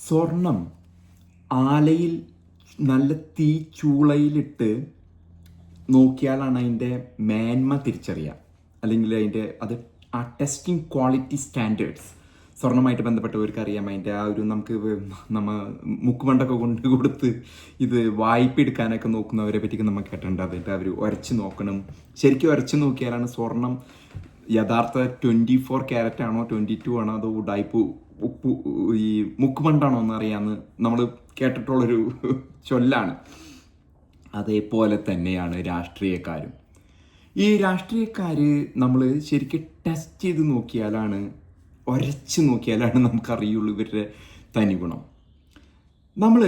സ്വർണം ആലയിൽ നല്ല തീച്ചൂളയിലിട്ട് നോക്കിയാലാണ് അതിൻ്റെ മേന്മ തിരിച്ചറിയുക. അല്ലെങ്കിൽ അത് ആ ടെസ്റ്റിംഗ് ക്വാളിറ്റി സ്റ്റാൻഡേർഡ്സ് സ്വർണ്ണമായിട്ട് ബന്ധപ്പെട്ടവർക്ക് അറിയാം. അതിൻ്റെ ആ ഒരു നമ്മ മുക്കുമണ്ടൊക്കെ കൊണ്ട് കൊടുത്ത് ഇത് വായ്പ എടുക്കാനൊക്കെ നോക്കുന്നവരെ പറ്റിയൊക്കെ നമുക്ക് കേട്ടിട്ടുണ്ട്. അതിൻ്റെ അവർ ഉരച്ച് നോക്കണം. ശരിക്കും ഉരച്ച് നോക്കിയാലാണ് സ്വർണം യഥാർത്ഥ 24 ക്യാരറ്റ് ആണോ 22 ആണോ അതോ ഉഡായിപ്പ് ഈ മുക്കുമണ്ടാണോ എന്നറിയാമെന്ന് നമ്മൾ കേട്ടിട്ടുള്ളൊരു ചൊല്ലാണ്. അതേപോലെ തന്നെയാണ് രാഷ്ട്രീയക്കാരും. ഈ രാഷ്ട്രീയക്കാർ നമ്മൾ ശരിക്കും ടെസ്റ്റ് ചെയ്ത് നോക്കിയാലാണ്, ഉരച്ച് നോക്കിയാലാണ് നമുക്കറിയുള്ളൂ ഇവരുടെ തനി ഗുണം. നമ്മൾ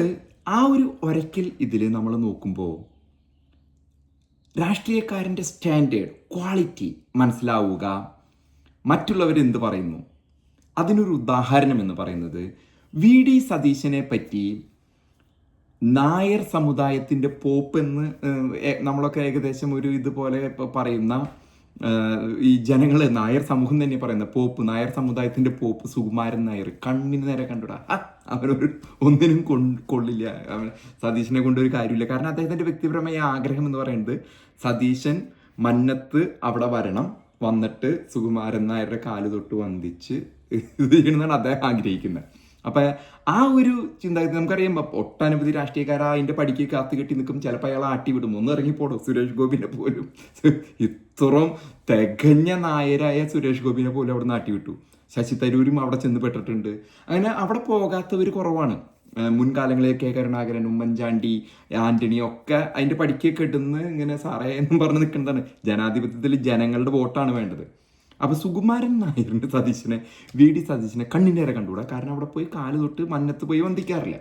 ആ ഒരു ഉരയ്ക്കൽ ഇതിൽ നമ്മൾ നോക്കുമ്പോൾ രാഷ്ട്രീയക്കാരൻ്റെ സ്റ്റാൻഡേർഡ് ക്വാളിറ്റി മനസ്സിലാവുക. മറ്റുള്ളവരെന്ത് പറയുന്നു, അതിനൊരു ഉദാഹരണം എന്ന് പറയുന്നത് VD സതീശനെ പറ്റി നായർ സമുദായത്തിൻ്റെ പോപ്പ് എന്ന് നമ്മളൊക്കെ ഏകദേശം ഒരു ഇതുപോലെ പറയുന്ന ഈ ജനങ്ങൾ, നായർ സമൂഹം തന്നെ പറയുന്ന പോപ്പ്, നായർ സമുദായത്തിൻ്റെ പോപ്പ് സുകുമാരൻ നായർ കണ്ണിന് നേരെ കണ്ടുടാ, അവനൊരു ഒന്നിനും കൊള്ളില്ല, അവൻ സതീശനെ കൊണ്ടൊരു കാര്യമില്ല. കാരണം അദ്ദേഹത്തിൻ്റെ വ്യക്തിപരമായ ആഗ്രഹം എന്ന് പറയുന്നത് സതീശൻ മന്നത്ത് അവിടെ വരണം, വന്നിട്ട് സുകുമാരൻ നായരുടെ കാല് തൊട്ട് വന്ദിച്ച് ഇത് ചെയ്യണമെന്നാണ് അദ്ദേഹം ആഗ്രഹിക്കുന്നത്. അപ്പം ആ ഒരു ചിന്താഗതി നമുക്കറിയാം. ഒട്ടനവധി രാഷ്ട്രീയക്കാരാ അതിൻ്റെ പടിക്ക് കാത്തു കെട്ടി നിൽക്കും. ചിലപ്പോൾ അയാൾ ആട്ടിവിടും, ഒന്ന് ഇറങ്ങിപ്പോടും. സുരേഷ് ഗോപിനെ പോലും, ഇത്രയും തികഞ്ഞ നായരായ സുരേഷ് ഗോപിനെ പോലും അവിടെ നാട്ടിവിട്ടു. ശശി തരൂരും അവിടെ ചെന്ന് പെട്ടിട്ടുണ്ട്. അങ്ങനെ അവിടെ പോകാത്തവർ കുറവാണ്. മുൻകാലങ്ങളിലൊക്കെ കരുണാകരൻ, ഉമ്മൻചാണ്ടി, ആന്റണി ഒക്കെ അതിൻ്റെ പടിക്കൊക്കെ ഇടുന്ന് ഇങ്ങനെ സാറേ എന്നും പറഞ്ഞ് നിൽക്കുന്നതാണ്. ജനാധിപത്യത്തിൽ ജനങ്ങളുടെ വോട്ടാണ് വേണ്ടത്. അപ്പോൾ സുകുമാരൻ നായരുടെ സതീശനെ, VD സതീശനെ കണ്ണിനേരെ കണ്ടുകൂടാ. കാരണം അവിടെ പോയി കാല് തൊട്ട് മന്നത്ത് പോയി വന്ദിക്കാറില്ല.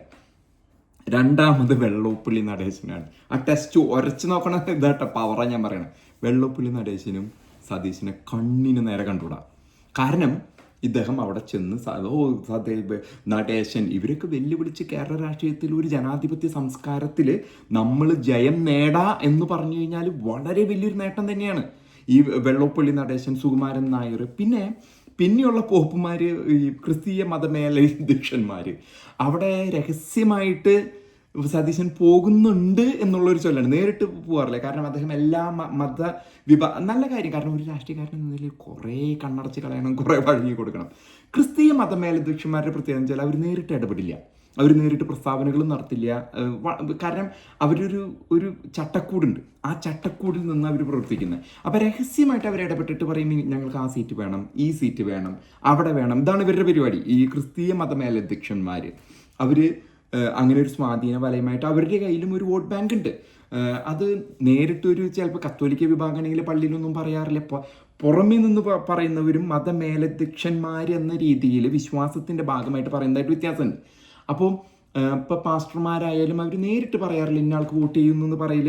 രണ്ടാമത് വെള്ളോപ്പള്ളി നടേശനാണ്. ആ ടെസ്റ്റ് ഉരച്ച് നോക്കണ ഇതാട്ട പവറാ ഞാൻ പറയണത്. വെള്ളോപ്പള്ളി നടേശനും സതീശനെ കണ്ണിന് നേരെ കണ്ടുകൂടാ. കാരണം ഇദ്ദേഹം അവിടെ ചെന്ന് നടേശൻ ഇവരൊക്കെ വെല്ലുവിളിച്ച് കേരള രാഷ്ട്രീയത്തിൽ ഒരു ജനാധിപത്യ സംസ്കാരത്തിൽ നമ്മൾ ജയം നേടാ എന്ന് പറഞ്ഞു കഴിഞ്ഞാൽ വളരെ വലിയൊരു നേട്ടം തന്നെയാണ് ഈ വെള്ളോപ്പള്ളി നടേശൻ, സുകുമാരൻ നായർ. പിന്നെയുള്ള പോപ്പുമാർ, ഈ ക്രിസ്തീയ മതമേലധ്യക്ഷന്മാർ, അവിടെ രഹസ്യമായിട്ട് സതീശൻ പോകുന്നുണ്ട് എന്നുള്ളൊരു ചൊല്ലാണ്. നേരിട്ട് പോകാറില്ല. കാരണം അദ്ദേഹം എല്ലാ നല്ല കാര്യം. കാരണം ഒരു രാഷ്ട്രീയക്കാരൻ എന്നതിൽ കുറേ കണ്ണടച്ച് കളയണം, കുറേ വഴങ്ങി കൊടുക്കണം. ക്രിസ്തീയ മതമേലധ്യക്ഷന്മാരുടെ പ്രത്യേകത വെച്ചാൽ അവർ നേരിട്ട് ഇടപെടില്ല, അവർ നേരിട്ട് പ്രസ്താവനകളും നടത്തില്ല. കാരണം അവരൊരു ചട്ടക്കൂടുണ്ട്. ആ ചട്ടക്കൂടിൽ നിന്ന് അവർ പ്രവർത്തിക്കുന്നത്. അപ്പോൾ രഹസ്യമായിട്ട് അവർ ഇടപെട്ടിട്ട് പറയും, ഞങ്ങൾക്ക് ആ സീറ്റ് വേണം, ഈ സീറ്റ് വേണം, അവിടെ വേണം. ഇതാണ് ഇവരുടെ പരിപാടി. ഈ ക്രിസ്തീയ മതമേലധ്യക്ഷന്മാർ അവർ അങ്ങനെ ഒരു സ്വാധീന വലയമായിട്ട് അവരുടെ കയ്യിലും ഒരു വോട്ട് ബാങ്ക് ഉണ്ട്. അത് നേരിട്ടൊരു ചിലപ്പോൾ കത്തോലിക്ക വിഭാഗമാണെങ്കിൽ പള്ളിയിലൊന്നും പറയാറില്ല. പുറമേ നിന്ന് പറയുന്നവരും മതമേലധ്യക്ഷന്മാർ എന്ന രീതിയിൽ വിശ്വാസത്തിൻ്റെ ഭാഗമായിട്ട് പറയുന്നതായിട്ട് വ്യത്യാസമുണ്ട്. അപ്പോൾ ഇപ്പോൾ പാസ്റ്റർമാരായാലും അവർ നേരിട്ട് പറയാറില്ല ഇന്നയാൾക്ക് വോട്ട് ചെയ്യുന്നു എന്ന് പറയൽ.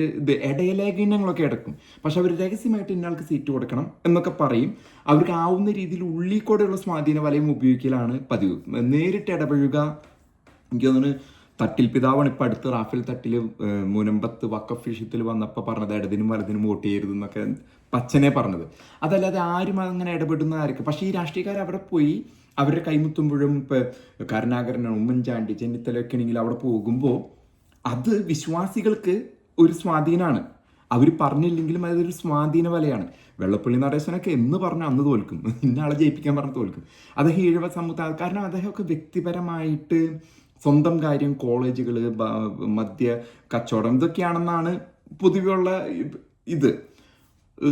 ഇടയലേഖനങ്ങളൊക്കെ എടുക്കും. പക്ഷെ അവർ രഹസ്യമായിട്ട് ഇന്നയാൾക്ക് സീറ്റ് കൊടുക്കണം എന്നൊക്കെ പറയും. അവർക്ക് ആവുന്ന രീതിയിൽ ഉള്ളിക്കൂടെയുള്ള സ്വാധീന വലയം ഉപയോഗിക്കലാണ് പതിവ്. നേരിട്ട് ഇടപഴകുക, എനിക്ക് തോന്നുന്നു തട്ടിൽ പിതാവാണ് ഇപ്പം അടുത്ത് റാഫേൽ തട്ടിൽ മുനമ്പത്ത് വഖഫ് വിഷയത്തിൽ വന്നപ്പോൾ പറഞ്ഞത് ഇടതിനും വലതിനും വോട്ട് ചെയ്യരുതെന്നൊക്കെ പച്ചനെ പറഞ്ഞത്. അതല്ലാതെ ആരും അങ്ങനെ ഇടപെടുന്നതായിരിക്കും. പക്ഷേ ഈ രാഷ്ട്രീയക്കാർ അവിടെ പോയി അവരുടെ കൈമുത്തുമ്പോഴും ഇപ്പോൾ കരുണാകരൻ, ഉമ്മൻചാണ്ടി, ചെന്നിത്തലയൊക്കെ ആണെങ്കിൽ അവിടെ പോകുമ്പോൾ അത് വിശ്വാസികൾക്ക് ഒരു സ്വാധീനമാണ്. അവർ പറഞ്ഞില്ലെങ്കിലും അതൊരു സ്വാധീന വലയാണ്. വെള്ളപ്പള്ളി നടേശനൊക്കെ എന്ന് പറഞ്ഞാൽ അന്ന് തോൽക്കും, ഇന്നയാളെ ജയിപ്പിക്കാൻ പറഞ്ഞ് തോൽക്കും. അദ്ദേഹം ഈഴവ സമുദായം, കാരണം അദ്ദേഹമൊക്കെ വ്യക്തിപരമായിട്ട് സ്വന്തം കാര്യം, കോളേജുകൾ, മദ്യ കച്ചവടം, ഇതൊക്കെയാണെന്നാണ് പൊതുവെയുള്ള ഇത്.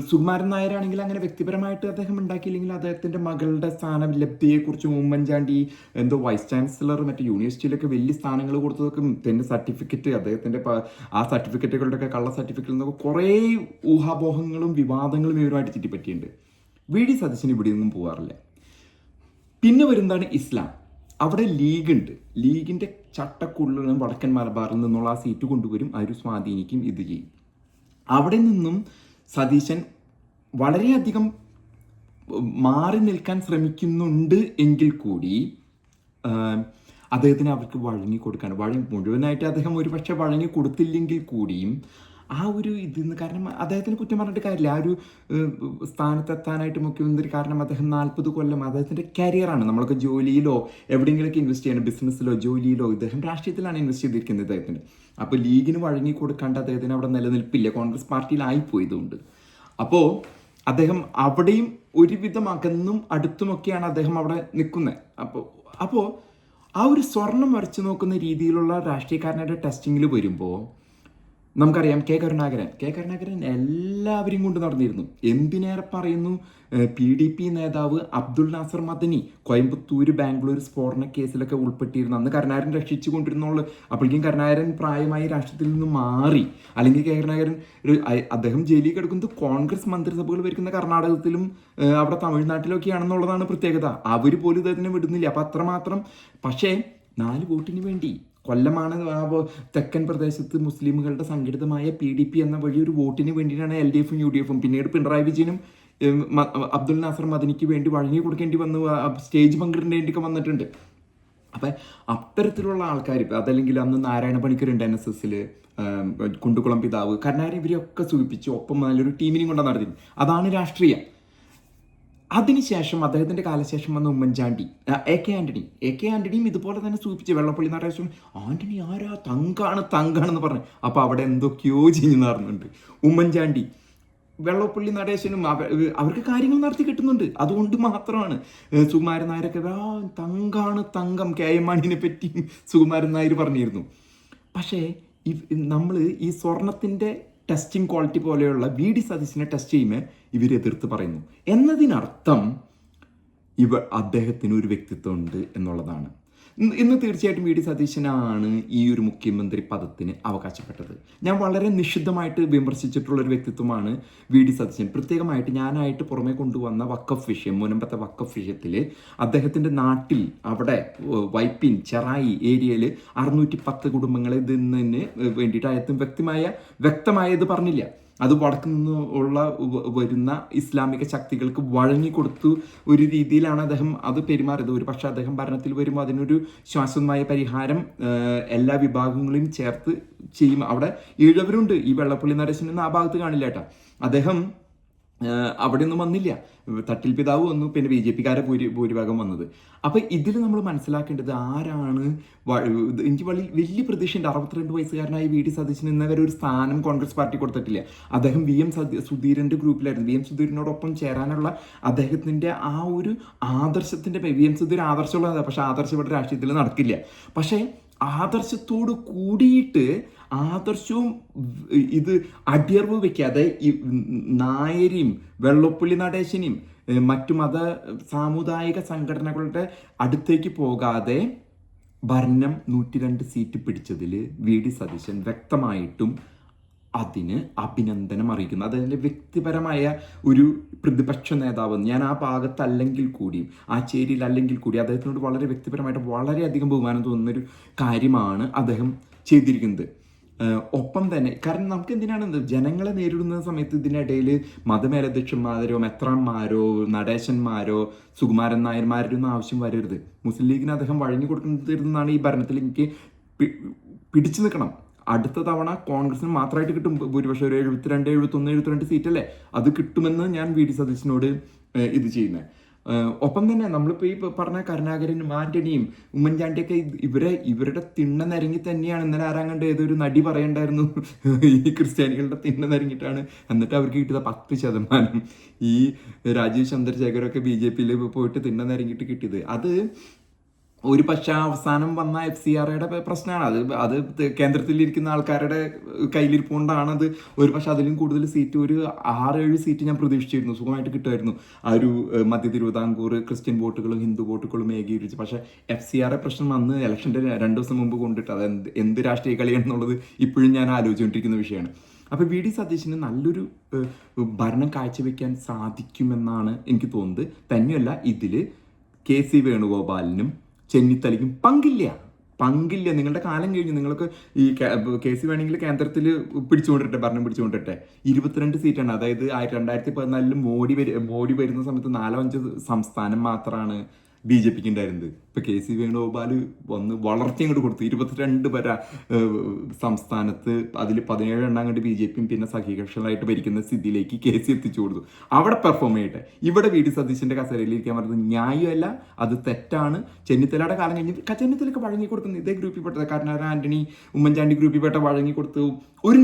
സുകുമാരൻ നായരാണെങ്കിൽ അങ്ങനെ വ്യക്തിപരമായിട്ട് അദ്ദേഹം ഉണ്ടാക്കിയില്ലെങ്കിൽ അദ്ദേഹത്തിൻ്റെ മകളുടെ സ്ഥാനലബ്ധിയെക്കുറിച്ചും ഉമ്മൻചാണ്ടി എന്തോ വൈസ് ചാൻസലർ മറ്റു യൂണിവേഴ്സിറ്റിയിലൊക്കെ വലിയ സ്ഥാനങ്ങൾ കൊടുത്തതൊക്കെ തന്നെ സർട്ടിഫിക്കറ്റ്, അദ്ദേഹത്തിൻ്റെ ആ സർട്ടിഫിക്കറ്റുകളുടെയൊക്കെ കള്ള സർട്ടിഫിക്കറ്റിൽ നിന്നൊക്കെ കുറേ ഊഹാപോഹങ്ങളും വിവാദങ്ങളും ഇവരുമായിട്ട് ചുറ്റിപ്പറ്റിയിട്ടുണ്ട്. VD സതീശൻ ഇവിടെയൊന്നും പോകാറില്ല. പിന്നെ വരുന്നതാണ് ഇസ്ലാം. അവിടെ ലീഗ് ഉണ്ട്. ലീഗിൻ്റെ ചട്ടക്കുള്ളിൽ വടക്കൻ മലബാറിൽ നിന്നുള്ള ആ സീറ്റ് കൊണ്ടുവരും, അവർ സ്വാധീനിക്കും, ഇത് ചെയ്യും. അവിടെ നിന്നും സതീശൻ വളരെയധികം മാറി നിൽക്കാൻ ശ്രമിക്കുന്നുണ്ട് എങ്കിൽ കൂടി അദ്ദേഹത്തിന് അവർക്ക് വഴങ്ങി കൊടുക്കാൻ മുഴുവനായിട്ട് അദ്ദേഹം ഒരുപക്ഷെ വഴങ്ങി കൊടുത്തില്ലെങ്കിൽ കൂടിയും ആ ഒരു ഇതിന്ന്, കാരണം അദ്ദേഹത്തിന് കുറ്റം പറഞ്ഞിട്ട് കാര്യമില്ല. ആ ഒരു സ്ഥാനത്തെത്താനായിട്ട് മുഖ്യമന്ത്രി, കാരണം അദ്ദേഹം 40 കൊല്ലം അദ്ദേഹത്തിൻ്റെ കരിയറാണ്. നമ്മളൊക്കെ ജോലിയിലോ എവിടെയെങ്കിലുമൊക്കെ ഇൻവെസ്റ്റ് ചെയ്യണം, ബിസിനസ്സിലോ ജോലിയിലോ. ഇദ്ദേഹം രാഷ്ട്രീയത്തിലാണ് ഇൻവെസ്റ്റ് ചെയ്തിരിക്കുന്നത് ഇദ്ദേഹത്തിന്. അപ്പോൾ ലീഗിന് വഴങ്ങി കൊടുക്കാണ്ട് അദ്ദേഹത്തിന് അവിടെ നിലനിൽപ്പില്ല, കോൺഗ്രസ് പാർട്ടിയിലായിപ്പോയതുകൊണ്ട്. അപ്പോൾ അദ്ദേഹം അവിടെയും ഒരുവിധം അകന്നും അടുത്തുമൊക്കെയാണ് അദ്ദേഹം അവിടെ നിൽക്കുന്നത്. അപ്പോൾ ആ ഒരു സ്വർണം വരച്ചു നോക്കുന്ന രീതിയിലുള്ള രാഷ്ട്രീയക്കാരനായിട്ട് ടെസ്റ്റിങ്ങിൽ വരുമ്പോൾ നമുക്കറിയാം കരുണാകരൻ എല്ലാവരെയും കൊണ്ട് നടന്നിരുന്നു. എന്തിനേറെ പറയുന്നു, PDP നേതാവ് അബ്ദുൾ നാസർ മദനി കോയമ്പത്തൂർ ബാംഗ്ലൂർ സ്ഫോടന കേസിലൊക്കെ ഉൾപ്പെട്ടിരുന്നു. അന്ന് കരുണാകരൻ രക്ഷിച്ചു കൊണ്ടിരുന്നുള്ളൂ. അപ്പോഴേക്കും കരുണാകരൻ പ്രായമായി രാഷ്ട്രീയത്തിൽ നിന്ന് മാറി. അല്ലെങ്കിൽ കരുണാകരൻ അദ്ദേഹം ജയിലിൽ കിടക്കുന്നത് കോൺഗ്രസ് മന്ത്രിസഭകൾ ഭരിക്കുന്ന കർണാടകത്തിലും അവിടെ തമിഴ്നാട്ടിലൊക്കെയാണെന്നുള്ളതാണ് പ്രത്യേകത. അവർ പോലും ഇദ്ദേഹത്തിനെ വിടുന്നില്ല. അപ്പം അത്രമാത്രം. പക്ഷേ 4 വോട്ടിന് വേണ്ടി കൊല്ലമാണ് തെക്കൻ പ്രദേശത്ത് മുസ്ലിമുകളുടെ സംഘടിതമായ PDP എന്ന വലിയൊരു വോട്ടിന് വേണ്ടിയിട്ടാണ് LDF-ഉം UDF-ഉം പിന്നീട് പിണറായി വിജയനും അബ്ദുൾ നാസർ മദനിക്ക് വേണ്ടി വഴങ്ങി കൊടുക്കേണ്ടി വന്നു, സ്റ്റേജ് പങ്കിടേണ്ടിയൊക്കെ വന്നിട്ടുണ്ട്. അപ്പം അത്തരത്തിലുള്ള ആൾക്കാർ, അതല്ലെങ്കിൽ അന്ന് നാരായണ പണിക്കരുണ്ട് NSS-ൽ, കുണ്ടുകുളം പിതാവ്, കരുണാകരൻ, ഇവരെയൊക്കെ സൂചിപ്പിച്ച് ഒപ്പം നല്ലൊരു ടീമിനെയും കൊണ്ട് നടത്തിയിരുന്നു. അതാണ് രാഷ്ട്രീയം. അതിനുശേഷം അദ്ദേഹത്തിൻ്റെ കാലശേഷം വന്ന ഉമ്മൻചാണ്ടി, AK ആൻ്റണിയും ഇതുപോലെ തന്നെ സൂചിപ്പിച്ച് വെള്ളപ്പള്ളി നടേശൻ, ആൻ്റണി ആരാ, തങ്കാണെന്ന് പറഞ്ഞു. അപ്പോൾ അവിടെ എന്തൊക്കെയോ ചെയ്ഞ്ഞ് നടന്നുണ്ട്. ഉമ്മൻചാണ്ടി, വെള്ളപ്പള്ളി നടേശനും അവർക്ക് കാര്യങ്ങൾ നടത്തി കിട്ടുന്നുണ്ട്. അതുകൊണ്ട് മാത്രമാണ് സുകുമാരൻ നായരൊക്കെ തങ്കം. KM മാണിനെ പറ്റി സുകുമാരൻ നായർ പറഞ്ഞിരുന്നു. പക്ഷേ നമ്മൾ ഈ സ്വർണത്തിൻ്റെ ടെസ്റ്റിംഗ് ക്വാളിറ്റി പോലെയുള്ള VD സതീശനെ ടെസ്റ്റ് ചെയ്യുമ്പോൾ ഇവർ എതിർത്ത് പറയുന്നു എന്നതിനർത്ഥം അദ്ദേഹത്തിന് ഒരു വ്യക്തിത്വം ഉണ്ട് എന്നുള്ളതാണ്. ഇന്ന് തീർച്ചയായിട്ടും VD സതീശനാണ് ഈ ഒരു മുഖ്യമന്ത്രി പദത്തിന് അവകാശപ്പെട്ടത്. ഞാൻ വളരെ നിഷിദ്ധമായിട്ട് വിമർശിച്ചിട്ടുള്ളൊരു വ്യക്തിത്വമാണ് VD സതീശൻ. പ്രത്യേകമായിട്ട് ഞാനായിട്ട് പുറമെ കൊണ്ടുവന്ന വഖഫ് വിഷയം, മുനമ്പത്തെ വഖഫ് വിഷയത്തിൽ അദ്ദേഹത്തിൻ്റെ നാട്ടിൽ അവിടെ വൈപ്പിൻ ചെറായി ഏരിയയിൽ 610 കുടുംബങ്ങളെ ഇതിന് വേണ്ടിയിട്ട് അദ്ദേഹത്തിന് വ്യക്തമായത് പറഞ്ഞില്ല. അത് വടക്ക് നിന്ന് വരുന്ന ഇസ്ലാമിക ശക്തികൾക്ക് വഴങ്ങിക്കൊടുത്തു ഒരു രീതിയിലാണ് അദ്ദേഹം അത് പെരുമാറിയത്. ഒരു പക്ഷേ അദ്ദേഹം ഭരണത്തിൽ വരുമ്പോൾ അതിനൊരു ശാശ്വതമായ പരിഹാരം എല്ലാ വിഭാഗങ്ങളെയും ചേർത്ത് ചെയ്യും. അവിടെ ഈഴവരുണ്ട്, ഈ വെള്ളപ്പള്ളി നരേശനൊന്നും ആ ഭാഗത്ത് കാണില്ല കേട്ടോ. അദ്ദേഹം അവിടെ ഒന്നും വന്നില്ല. തട്ടിൽ പിതാവ് വന്നു, പിന്നെ BJP-ക്കാരെ ഭൂരിഭാഗം വന്നത്. അപ്പം ഇതിൽ നമ്മൾ മനസ്സിലാക്കേണ്ടത് ആരാണ്. എനിക്ക് വലിയ പ്രതീക്ഷയുണ്ട്. 62 വയസ്സുകാരനായ VD സതീശൻ ഇന്നവരെ ഒരു സ്ഥാനം കോൺഗ്രസ് പാർട്ടി കൊടുത്തിട്ടില്ല. അദ്ദേഹം VM സുധീരൻ്റെ ഗ്രൂപ്പിലായിരുന്നു. VM സുധീരനോടൊപ്പം ചേരാനുള്ള അദ്ദേഹത്തിൻ്റെ ആ ഒരു ആദർശത്തിൻ്റെ VM സുധീർ ആദർശമുള്ളതാണ്. പക്ഷേ ആദർശം ഇവിടെ രാഷ്ട്രീയത്തിൽ നടക്കില്ല. പക്ഷേ ആദർശത്തോട് കൂടിയിട്ട് ആദർശവും ഇത് അടിയറവ് വെക്കാതെ ഈ നായരെയും വെള്ളപ്പള്ളി നടേശനെയും മറ്റു സാമുദായിക സംഘടനകളുടെ അടുത്തേക്ക് പോകാതെ ഭരണം 102 സീറ്റ് പിടിച്ചതിൽ VD സതീശൻ വ്യക്തമായിട്ടും അതിന് അഭിനന്ദനം അറിയിക്കുന്നു. അതിൻ്റെ വ്യക്തിപരമായ ഒരു പ്രതിപക്ഷ നേതാവ്, ഞാൻ ആ ഭാഗത്തല്ലെങ്കിൽ കൂടിയും ആ ചേരിയിൽ അല്ലെങ്കിൽ കൂടി അദ്ദേഹത്തിനോട് വളരെ വ്യക്തിപരമായിട്ട് വളരെയധികം ബഹുമാനം തോന്നുന്നൊരു കാര്യമാണ് അദ്ദേഹം ചെയ്തിരിക്കുന്നത്. ഒപ്പം തന്നെ, കാരണം നമുക്ക് എന്തിനാണ് ജനങ്ങളെ നേരിടുന്ന സമയത്ത് ഇതിനിടയിൽ മതമേലധ്യക്ഷന്മാരോ മെത്രാന്മാരോ നടേശന്മാരോ സുകുമാരൻ നായന്മാരുടെ ഒന്നും ആവശ്യം വരരുത്. മുസ്ലിം ലീഗിന് അദ്ദേഹം വഴങ്ങി കൊടുക്കുന്നതെന്നാണ് ഈ ഭരണത്തിൽ എനിക്ക് പിടിച്ചു നിൽക്കണം. അടുത്ത തവണ കോൺഗ്രസിന് മാത്രമായിട്ട് കിട്ടും ഭൂരിപക്ഷം, ഒരു 72 സീറ്റല്ലേ, അത് കിട്ടുമെന്ന് ഞാൻ VD സതീശനോട് ഇത് ചെയ്യുന്നത്. ഒപ്പം തന്നെ നമ്മളിപ്പോൾ ഈ പറഞ്ഞ കരുണാകരനും ആൻ്റണിയും ഉമ്മൻചാണ്ടിയൊക്കെ ഇവരുടെ തിണ്ണ നിരങ്ങി തന്നെയാണ്. ഇന്നലെ ആരാങ്കണ്ട് ഏതൊരു നടി പറയണ്ടായിരുന്നു, ഈ ക്രിസ്ത്യാനികളുടെ തിണ്ണ നിരങ്ങിയിട്ടാണ് എന്നിട്ട് അവർക്ക് കിട്ടിയത് 10%. ഈ രാജീവ് ചന്ദ്രശേഖരൊക്കെ BJP-യിൽ പോയിട്ട് തിണ്ണ നിരങ്ങിയിട്ട് കിട്ടിയത്. അത് ഒരു പക്ഷേ അവസാനം വന്ന FCRയുടെ പ്രശ്നമാണ്. അത് കേന്ദ്രത്തിലിരിക്കുന്ന ആൾക്കാരുടെ കയ്യിലിരിപ്പുകൊണ്ടാണത്. ഒരു പക്ഷേ അതിലും കൂടുതൽ സീറ്റ്, ഒരു 6-7 സീറ്റ് ഞാൻ പ്രതീക്ഷിച്ചിരുന്നു, സുഖമായിട്ട് കിട്ടുമായിരുന്നു. ആ ഒരു മധ്യ തിരുവിതാംകൂർ ക്രിസ്ത്യൻ വോട്ടുകളും ഹിന്ദു വോട്ടുകളും ഏകീകരിച്ച്. പക്ഷേ FCRA പ്രശ്നം വന്ന് ഇലക്ഷൻ്റെ 2 ദിവസം മുമ്പ് കൊണ്ടിട്ട് അത് എന്ത് രാഷ്ട്രീയ കളിയാണെന്നുള്ളത് ഇപ്പോഴും ഞാൻ ആലോചിച്ചുകൊണ്ടിരിക്കുന്ന വിഷയമാണ്. അപ്പോൾ VD സതീശന് നല്ലൊരു ഭരണം കാഴ്ചവെക്കാൻ സാധിക്കുമെന്നാണ് എനിക്ക് തോന്നുന്നത്. തന്നെയല്ല, ഇതിൽ KC വേണുഗോപാലിനും ചെന്നിത്തലയ്ക്കും പങ്കില്ല. നിങ്ങളുടെ കാലം കഴിഞ്ഞു. നിങ്ങൾക്ക് ഈ KC വേണമെങ്കിൽ കേന്ദ്രത്തിൽ ഭരണം പിടിച്ചുകൊണ്ടിട്ടെ. 22 സീറ്റാണ്. അതായത് 2014 മോഡി വരുന്ന സമയത്ത് 4-5 സംസ്ഥാനം മാത്രമാണ് BJP-ക്ക് ഉണ്ടായിരുന്നത്. ഇപ്പൊ KC വേണുഗോപാൽ വന്ന് വളർത്തി അങ്ങോട്ട് കൊടുത്തു. 22 പേരാ സംസ്ഥാനത്ത്, അതിൽ 17 എണ്ണം അങ്ങോട്ട് BJP-യും പിന്നെ സഖ്യകക്ഷികളായിട്ട് ഭരിക്കുന്ന സ്ഥിതിയിലേക്ക് KC എത്തിച്ചു കൊടുത്തു. അവിടെ പെർഫോം ചെയ്യട്ടെ. ഇവിടെ VD സതീശന്റെ കസേരയിൽ ഇരിക്കാൻ പറയുന്നത് ന്യായമല്ല, അത് തെറ്റാണ്. ചെന്നിത്തലയുടെ കാലം കഴിഞ്ഞ് ചെന്നിത്തലൊക്കെ വഴങ്ങി കൊടുക്കുന്നു. ഇതേ ഗ്രൂപ്പിൽ പെട്ടത് കരുണാകരൻ ആന്റണി, ഉമ്മൻചാണ്ടി ഗ്രൂപ്പിൽ പെട്ട വഴങ്ങി കൊടുത്തു. ഒരു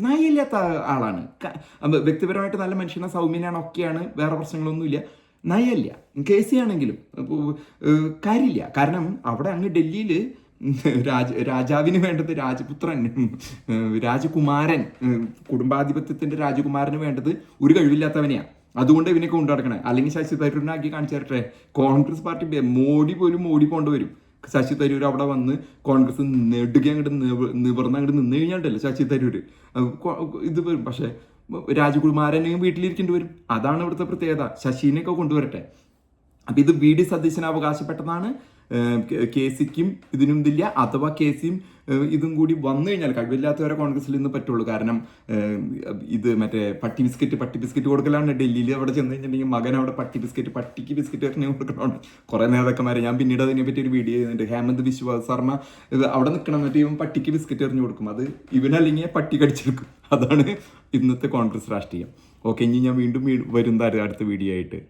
നയമില്ലാത്ത ആളാണ്. വ്യക്തിപരമായിട്ട് നല്ല മനുഷ്യനാണ്, സൗമ്യനാണ്, ഒക്കെയാണ്, വേറെ പ്രശ്നങ്ങളൊന്നുമില്ല. നയമില്ല. KC ആണെങ്കിലും കാര്യമില്ല. കാരണം അവിടെ അങ്ങ് ഡൽഹിയിൽ രാജാവിന് വേണ്ടത് രാജപുത്രൻ, രാജകുമാരൻ, കുടുംബാധിപത്യത്തിന്റെ രാജകുമാരന് വേണ്ടത് ഒരു കഴിവില്ലാത്തവനെയാണ്. അതുകൊണ്ട് ഇവനൊക്കെ കൊണ്ടു നടക്കണേ. അല്ലെങ്കിൽ ശശി തരൂരിനെ ആക്കി കാണിച്ചു തരട്ടെ. കോൺഗ്രസ് പാർട്ടി മോഡി പോലും ഓടിക്കൊണ്ടുവരും. ശശി തരൂർ അവിടെ വന്ന് കോൺഗ്രസ് നെടുകെ അങ്ങോട്ട് നിവർന്ന് അങ്ങോട്ട് നിന്ന് കഴിഞ്ഞാണ്ടല്ലോ ശശി തരൂർ ഇത് വരും. പക്ഷെ രാജകുമാരനെയും വീട്ടിലിരിക്കേണ്ടി വരും. അതാണ് ഇവിടുത്തെ പ്രത്യേകത. ശശിനെയൊക്കെ കൊണ്ടുവരട്ടെ. അപ്പൊ ഇത് VD സതീശന് അവകാശപ്പെട്ടതാണ്. KC-ക്കും ഇതിനും ഇതില്ല. അഥവാ KC-യും ഇതും കൂടി വന്നു കഴിഞ്ഞാൽ കഴിവില്ലാത്തവരെ കോൺഗ്രസിൽ നിന്ന് പറ്റുള്ളൂ. കാരണം ഇത് മറ്റേ പട്ടി ബിസ്ക്കറ്റ് കൊടുക്കലാണ് ഡൽഹിയിൽ. അവിടെ ചെന്ന് കഴിഞ്ഞിട്ടുണ്ടെങ്കിൽ മകൻ അവിടെ പട്ടിക്ക് ബിസ്ക്കറ്റ് എറിഞ്ഞ് കൊടുക്കണമാണ് കുറെ നേതാക്കന്മാരെ. ഞാൻ പിന്നീട് അതിനെപ്പറ്റി ഒരു വീഡിയോ ചെയ്യുന്നുണ്ട്. ഹേമന്ത് ബിശ്വ ശർമ്മ അവിടെ നിൽക്കണം, മറ്റേ ഇവൻ പട്ടിക്ക് ബിസ്ക്കറ്റ് എറിഞ്ഞു കൊടുക്കും. അത് ഇവനല്ലെങ്കിൽ പട്ടി കടിച്ചെടുക്കും. അതാണ് ഇന്നത്തെ കോൺഗ്രസ് രാഷ്ട്രീയം. ഓക്കെ, ഇനി ഞാൻ വീണ്ടും വരുന്നതായിരുന്നു അടുത്ത വീഡിയോ ആയിട്ട്.